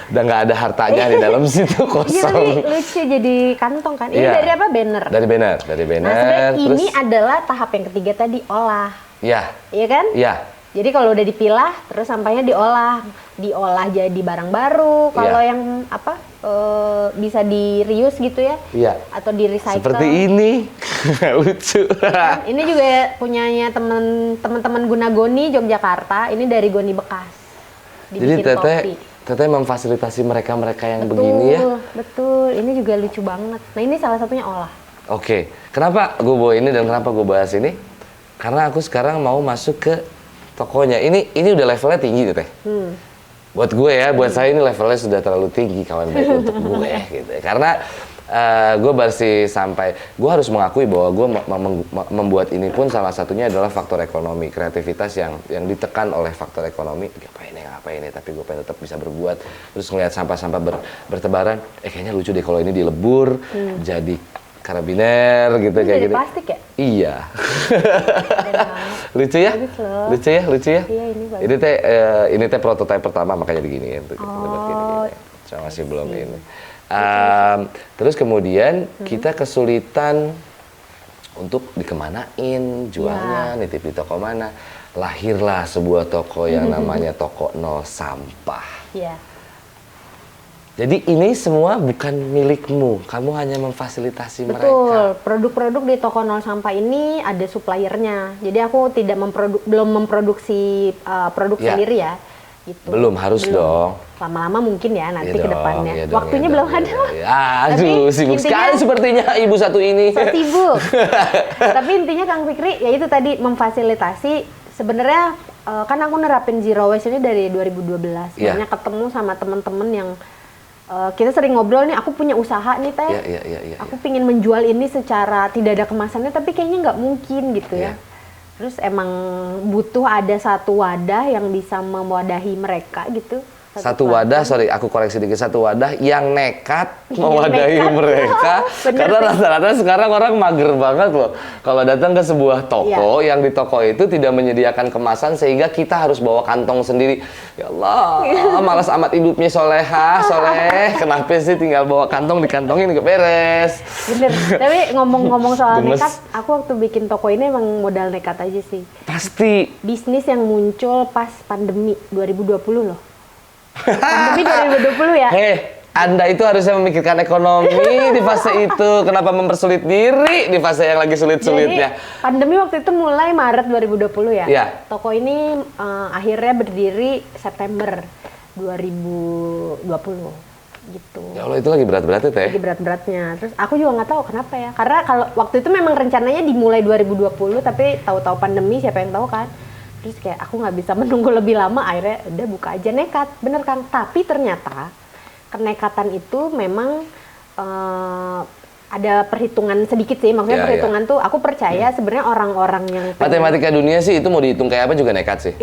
Udah nggak ada hartanya di dalam situ, kosong. Lucu jadi kantong kan. Ini dari apa? Banner. Dari banner. Nah, terus ini adalah tahap yang ketiga tadi, olah. Iya kan? Iya. Jadi kalau udah dipilah, terus sampahnya diolah jadi barang baru. Kalau yang bisa di reuse gitu ya, atau di recycle. Seperti ini, lucu. Ini juga punyanya teman-teman Gunagoni Yogyakarta. Ini dari goni bekas. Jadi Teteh memfasilitasi mereka yang begini ya. Betul. Ini juga lucu banget. Nah, ini salah satunya olah. Oke. Kenapa gue bawa ini dan kenapa gue bahas ini? Karena aku sekarang mau masuk ke tokonya. Ini udah levelnya tinggi nih Teh. Buat gue ya, buat saya ini levelnya sudah terlalu tinggi kawan baik untuk gue gitu. Karena gue gue harus mengakui bahwa gue membuat ini pun salah satunya adalah faktor ekonomi, kreativitas yang ditekan oleh faktor ekonomi. Ngapain ini, tapi gue pengen tetap bisa berbuat. Terus ngeliat sampah-sampah bertebaran, kayaknya lucu deh kalau ini dilebur jadi karabiner gitu, kayak gitu. Plastik ya? Iya. Lucu ya? Lucu ya? Iya, ini bagus. Ini teh prototipe pertama, makanya diginiin tuh. Saya masih belum ini. Terus kemudian kita kesulitan untuk dikemanain, jualnya, nitip di toko mana. Lahirlah sebuah toko yang namanya Toko Nol Sampah. Iya. Jadi ini semua bukan milikmu, kamu hanya memfasilitasi mereka. Betul, produk-produk di Toko Nol Sampah ini ada suppliernya. Jadi aku belum memproduksi produk sendiri ya. Gitu. Belum, harus dong. Lama-lama mungkin ya nanti ke depannya. Waktunya belum ada. Aduh, sibuk sekali sepertinya ibu satu ini. Sibuk. Tapi intinya Kang Fikri, ya itu tadi memfasilitasi. Sebenarnya kan aku nerapin zero waste ini dari 2012. Banyak ketemu sama teman-teman yang kita sering ngobrol nih, aku punya usaha nih Teh, aku pingin menjual ini secara tidak ada kemasannya, tapi kayaknya nggak mungkin gitu ya. Terus emang butuh ada satu wadah yang bisa mewadahi mereka gitu. Satu wadah, sorry aku koreksi dikit, satu wadah yang nekat mewadahi mereka. Karena rata-rata sekarang orang mager banget loh. Kalau datang ke sebuah toko, yang di toko itu tidak menyediakan kemasan sehingga kita harus bawa kantong sendiri. Ya Allah, malas amat hidupnya soleh. Kenapa sih tinggal bawa kantong, dikantongin, gak beres. Bener, tapi ngomong-ngomong soal nekat, aku waktu bikin toko ini emang modal nekat aja sih. Pasti. Bisnis yang muncul pas pandemi 2020 loh. Pandemi 2020 ya? Anda itu harusnya memikirkan ekonomi di fase itu. Kenapa mempersulit diri di fase yang lagi sulit-sulitnya? Jadi, pandemi waktu itu mulai Maret 2020 ya? Iya. Toko ini akhirnya berdiri September 2020 gitu. Ya Allah, itu lagi berat-beratnya teh. Lagi berat-beratnya. Terus aku juga nggak tahu kenapa ya. Karena kalau waktu itu memang rencananya dimulai 2020, tapi tahu-tahu pandemi, siapa yang tahu kan? Terus kayak aku nggak bisa menunggu lebih lama, akhirnya udah buka aja, nekat, bener Kang. Tapi ternyata kenekatan itu memang ada perhitungan sedikit sih, maksudnya perhitungan tuh aku percaya sebenarnya orang-orang yang matematika dunia sih itu mau dihitung kayak apa juga nekat sih.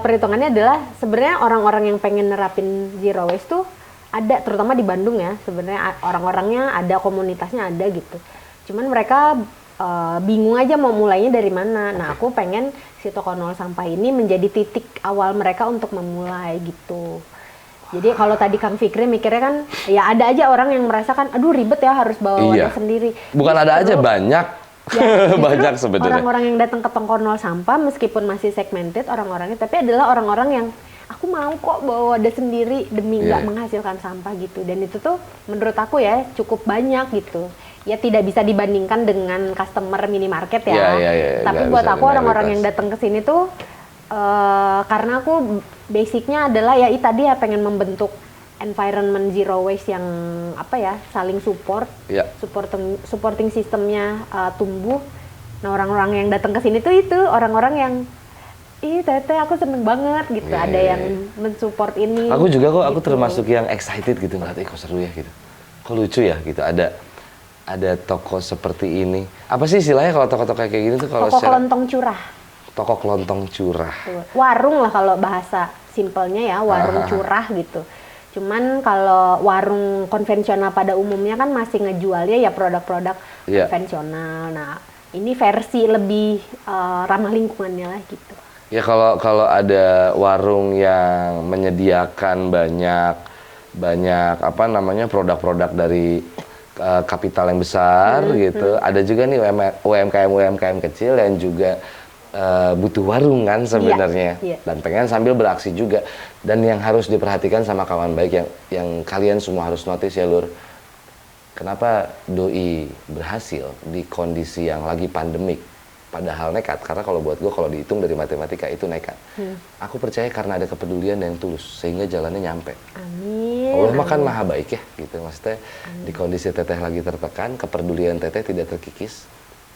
Perhitungannya adalah sebenarnya orang-orang yang pengen nerapin zero waste tuh ada, terutama di Bandung ya, sebenarnya orang-orangnya ada, komunitasnya ada gitu. Cuman mereka bingung aja mau mulainya dari mana. Nah, aku pengen si toko nol sampah ini menjadi titik awal mereka untuk memulai gitu. Jadi kalau tadi Kang Fikri mikirnya kan, ya ada aja orang yang merasakan, aduh ribet ya harus bawa wadah sendiri. Bukan Justru, ada aja, banyak. Ya, banyak sebenarnya. Orang-orang yang datang ke toko nol sampah meskipun masih segmented orang-orangnya, tapi adalah orang-orang yang aku mau kok bawa wadah sendiri demi nggak menghasilkan sampah gitu. Dan itu tuh menurut aku ya cukup banyak gitu. Ya tidak bisa dibandingkan dengan customer minimarket ya. Tapi buat aku orang-orang yang datang ke sini tuh karena aku basicnya adalah ya tadi ya pengen membentuk environment zero waste yang apa ya, saling support, supporting sistemnya tumbuh. Nah, orang-orang yang datang ke sini tuh itu orang-orang yang teteh aku seneng banget gitu, ada yang mensupport ini. Aku juga kok, aku gitu. Termasuk yang excited gitu, ngeliat kok seru ya gitu, kok lucu ya gitu, ada toko seperti ini. Apa sih istilahnya kalau toko-toko kayak gini tuh? Kalau toko kelontong curah. Toko kelontong curah. Warung lah kalau bahasa simpelnya ya, warung curah gitu. Cuman kalau warung konvensional pada umumnya kan masih ngejualnya ya produk-produk konvensional. Nah, ini versi lebih ramah lingkungannya lah gitu. Ya kalau ada warung yang menyediakan banyak apa namanya produk-produk dari kapital yang besar gitu. Ada juga nih UMKM kecil yang juga butuh warung kan sebenarnya, dan pengen sambil beraksi juga. Dan yang harus diperhatikan sama kawan baik yang kalian semua harus notice ya Lur. Kenapa doi berhasil di kondisi yang lagi pandemik padahal nekat? Karena kalau buat gue, kalau dihitung dari matematika itu nekat. Aku percaya karena ada kepedulian yang tulus sehingga jalannya nyampe. Amin. Allah mah kan maha baik ya gitu, maksudnya di kondisi teteh lagi tertekan, kepedulian teteh tidak terkikis,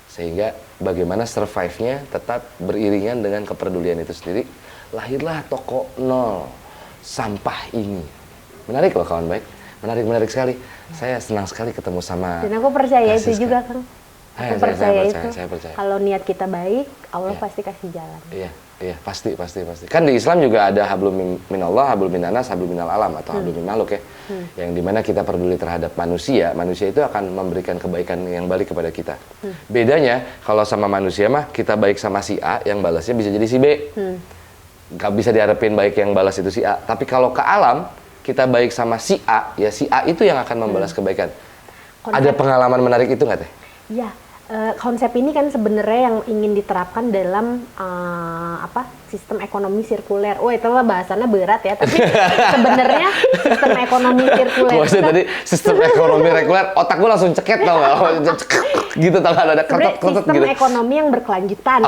sehingga bagaimana survive-nya tetap beriringan dengan kepedulian itu sendiri. Lahirlah toko nol sampah ini. Menarik loh kawan baik, menarik sekali. Saya senang sekali ketemu sama. Dan aku percaya itu juga Kang. Aku percaya itu. Saya percaya. Kalau niat kita baik, Allah pasti kasih jalan. Iya, pasti. Kan di Islam juga ada hablum minallah, hablum minanas, hablum minal alam atau hablum min makhluk ya. Yang dimana kita peduli terhadap manusia itu akan memberikan kebaikan yang balik kepada kita. Bedanya kalau sama manusia mah kita baik sama si A, yang balasnya bisa jadi si B. Gak bisa diharapin baik yang balas itu si A. Tapi kalau ke alam, kita baik sama si A, ya si A itu yang akan membalas kebaikan. Ada pengalaman menarik itu nggak teh? Iya. Konsep ini kan sebenarnya yang ingin diterapkan dalam sistem ekonomi sirkuler. Oh, itu mah bahasannya berat ya, tapi sebenarnya sistem ekonomi sirkuler. Maksudnya tadi sistem ekonomi sirkuler, otak gue langsung ceket tau nggak? Gitu tau nggak, ada kertot sistem gitu. Ekonomi yang berkelanjutan,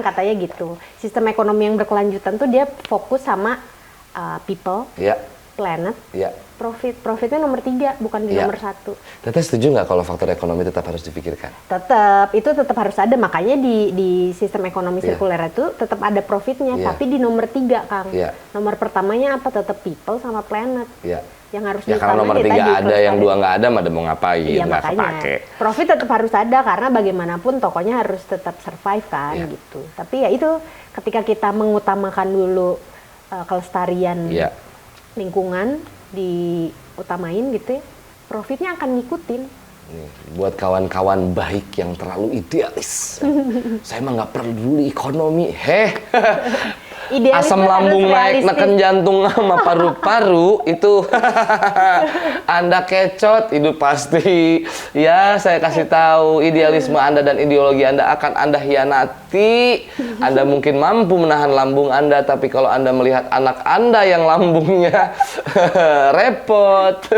katanya gitu. Sistem ekonomi yang berkelanjutan tuh dia fokus sama people, planet, profitnya nomor 3 bukan di nomor 1. Teteh setuju nggak kalau faktor ekonomi tetap harus dipikirkan? Itu tetap harus ada, makanya di sistem ekonomi sirkuler itu tetap ada profitnya, tapi di nomor 3 Kang. Nomor pertamanya apa? Tetap people sama planet. Yang harus ya karena nomor 3 ada, yang 2 nggak ada, mah mau ngapain, iya, nggak makanya kepake. profit tetap harus ada karena bagaimanapun tokonya harus tetap survive kan, gitu. Tapi ya itu ketika kita mengutamakan dulu kelestarian lingkungan diutamain gitu ya, profitnya akan ngikutin. Nih, buat kawan-kawan baik yang terlalu idealis, saya mah nggak peduli ekonomi, asam lambung naik, neken jantung sama paru-paru itu Anda kecot, itu pasti. Ya, saya kasih tahu, idealisme Anda dan ideologi Anda akan Anda hianati. Anda mungkin mampu menahan lambung Anda, tapi kalau Anda melihat anak Anda yang lambungnya repot,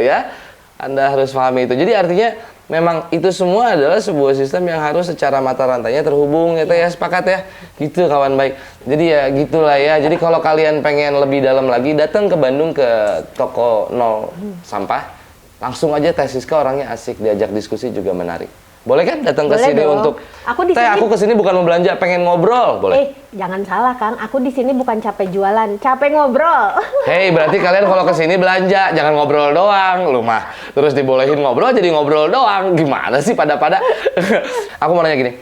ya, Anda harus pahami itu. Jadi artinya memang itu semua adalah sebuah sistem yang harus secara mata rantainya terhubung, ya, ya, sepakat ya, gitu kawan baik. Jadi ya gitulah ya. Jadi kalau kalian pengen lebih dalam lagi, datang ke Bandung ke toko nol sampah, langsung aja Teh Siska orangnya asik, diajak diskusi juga menarik. Boleh kan datang ke sini untuk aku kesini bukan mau belanja, pengen ngobrol, boleh? Jangan salah Kang, aku di sini bukan capek jualan, capek ngobrol. Berarti kalian kalau kesini belanja, jangan ngobrol doang, lu mah. Terus dibolehin ngobrol, jadi ngobrol doang. Gimana sih pada-pada? Aku mau nanya gini,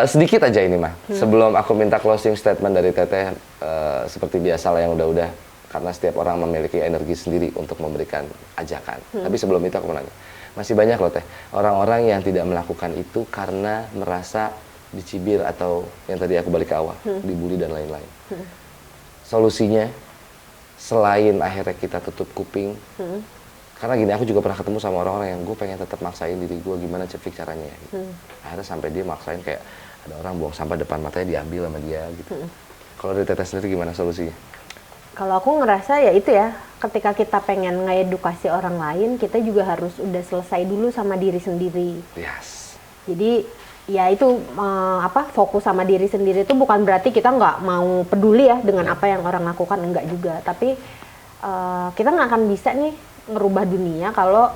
sedikit aja ini mah. Sebelum aku minta closing statement dari Teteh, seperti biasa lah yang udah-udah. Karena setiap orang memiliki energi sendiri untuk memberikan ajakan. Tapi sebelum itu aku mau nanya, masih banyak loh Teh, orang-orang yang tidak melakukan itu karena merasa dicibir atau yang tadi aku balik ke awal, dibully dan lain-lain. Solusinya, selain akhirnya kita tutup kuping, karena gini, aku juga pernah ketemu sama orang-orang yang gue pengen tetap maksain diri gue, gimana Cevik caranya ya, gitu. Akhirnya sampai dia maksain kayak ada orang buang sampah depan matanya diambil sama dia gitu. Kalau dari Teteh sendiri gimana solusinya? Kalau aku ngerasa ya itu ya, ketika kita pengen ngedukasi orang lain, kita juga harus udah selesai dulu sama diri sendiri. Yes. Jadi ya itu fokus sama diri sendiri itu bukan berarti kita nggak mau peduli ya dengan apa yang orang lakukan, enggak juga. Tapi kita nggak akan bisa nih ngerubah dunia kalau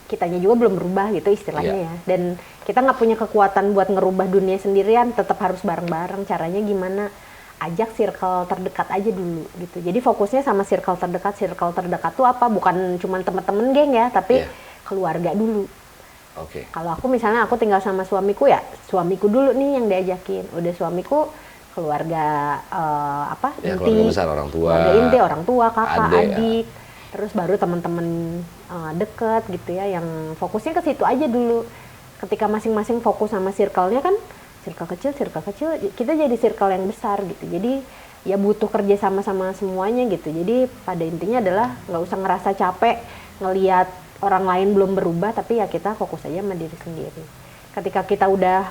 kitanya juga belum berubah gitu istilahnya ya. Dan kita nggak punya kekuatan buat ngerubah dunia sendirian, tetap harus bareng-bareng. Caranya gimana? Ajak circle terdekat aja dulu gitu. Jadi fokusnya sama circle terdekat. Circle terdekat tuh apa? Bukan cuma temen-temen geng ya, tapi keluarga dulu. Kalau aku misalnya aku tinggal sama suamiku ya, suamiku dulu nih yang diajakin. Udah suamiku keluarga inti, keluarga besar, orang tua, keluarga inti, orang tua, kakak, adik, terus baru teman-teman deket gitu ya, yang fokusnya ke situ aja dulu. Ketika masing-masing fokus sama circle-nya kan, circle kecil, kita jadi circle yang besar gitu. Jadi ya butuh kerja sama-sama semuanya gitu. Jadi pada intinya adalah nggak usah ngerasa capek ngelihat orang lain belum berubah, tapi ya kita fokus aja sama diri sendiri. Ketika kita udah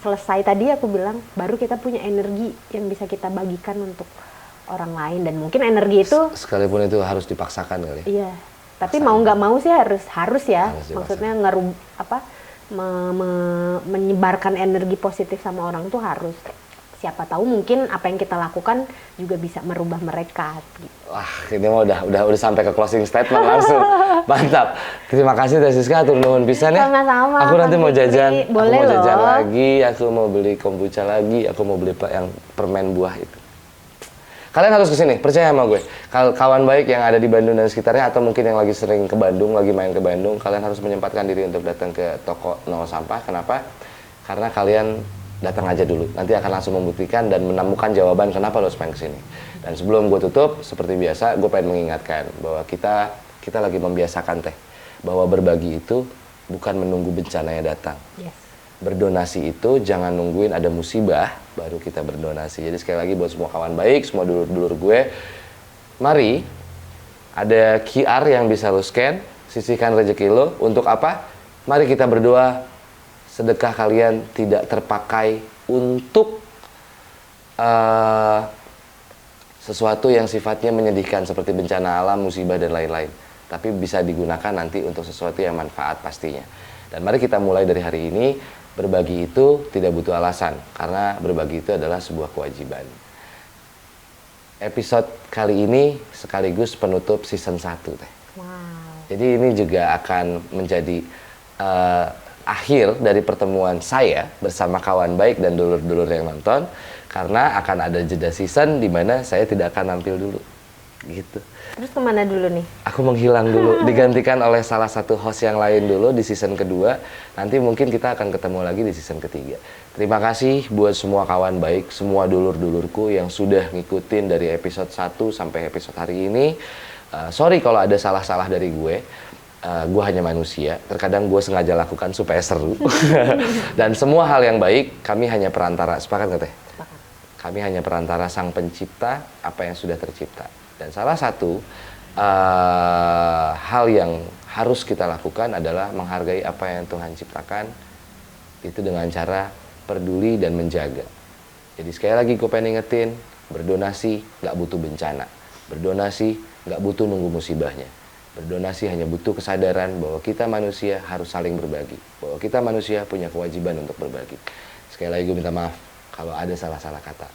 selesai tadi aku bilang, baru kita punya energi yang bisa kita bagikan untuk orang lain. Dan mungkin energi itu sekalipun itu harus dipaksakan kali. Iya. Tapi mau nggak mau sih harus ya. Maksudnya menyebarkan energi positif sama orang tuh harus. Siapa tahu mungkin apa yang kita lakukan juga bisa merubah mereka gitu. Wah, ini mah udah sampai ke closing statement langsung. Mantap. Terima kasih Teh Siska, atur nuhun pisan ya. Sama-sama. Aku nanti mau jajan. Boleh aku mau jajan loh. lagi, aku mau beli kombucha lagi, aku mau beli yang permen buah itu. Kalian harus kesini, percaya sama gue. Kawan baik yang ada di Bandung dan sekitarnya, atau mungkin yang lagi sering ke Bandung, lagi main ke Bandung, kalian harus menyempatkan diri untuk datang ke toko nol sampah. Kenapa? Karena kalian datang aja dulu. Nanti akan langsung membuktikan dan menemukan jawaban kenapa lo harus main kesini. Dan sebelum gue tutup, seperti biasa, gue pengen mengingatkan bahwa kita lagi membiasakan Teh, bahwa berbagi itu bukan menunggu bencananya datang. Yes. Berdonasi itu jangan nungguin ada musibah baru kita berdonasi. Jadi sekali lagi buat semua kawan baik, semua dulur-dulur gue, mari ada QR yang bisa lo scan, sisihkan rezeki lo untuk apa? Mari kita berdoa sedekah kalian tidak terpakai untuk sesuatu yang sifatnya menyedihkan seperti bencana alam, musibah dan lain-lain, tapi bisa digunakan nanti untuk sesuatu yang manfaat pastinya. Dan mari kita mulai dari hari ini. Berbagi itu tidak butuh alasan, karena berbagi itu adalah sebuah kewajiban. Episode kali ini sekaligus penutup season 1 Teh. Wow. Jadi ini juga akan menjadi akhir dari pertemuan saya bersama kawan baik dan dulur-dulur yang nonton, karena akan ada jeda season di mana saya tidak akan nampil dulu. gitu. Terus kemana dulu nih? Aku menghilang dulu, digantikan oleh salah satu host yang lain dulu di season kedua. Nanti mungkin kita akan ketemu lagi di season ketiga. Terima kasih buat semua kawan baik, semua dulur-dulurku yang sudah ngikutin dari episode 1 sampai episode hari ini. Sorry kalau ada salah-salah dari gue. Gue hanya manusia, terkadang gue sengaja lakukan supaya seru. Dan semua hal yang baik, kami hanya perantara. Sepakat nggak Teh? Sepakat. Kami hanya perantara sang pencipta, apa yang sudah tercipta. Dan salah satu hal yang harus kita lakukan adalah menghargai apa yang Tuhan ciptakan, itu dengan cara peduli dan menjaga. Jadi sekali lagi gue pengen ingetin, berdonasi nggak butuh bencana, berdonasi nggak butuh nunggu musibahnya, berdonasi hanya butuh kesadaran bahwa kita manusia harus saling berbagi, bahwa kita manusia punya kewajiban untuk berbagi. Sekali lagi gue minta maaf kalau ada salah-salah kata.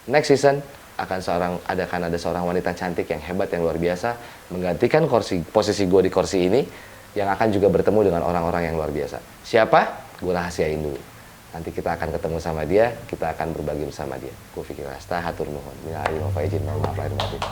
Next season akan ada seorang wanita cantik yang hebat, yang luar biasa, menggantikan posisi gue di kursi ini, yang akan juga bertemu dengan orang-orang yang luar biasa. Siapa? Gue rahasiain dulu. Nanti kita akan ketemu sama dia, kita akan berbagi bersama dia. Gue Fikri Rasta, hatur nuhun. Minal aidin wal faizin, mohon maaf lahir batin.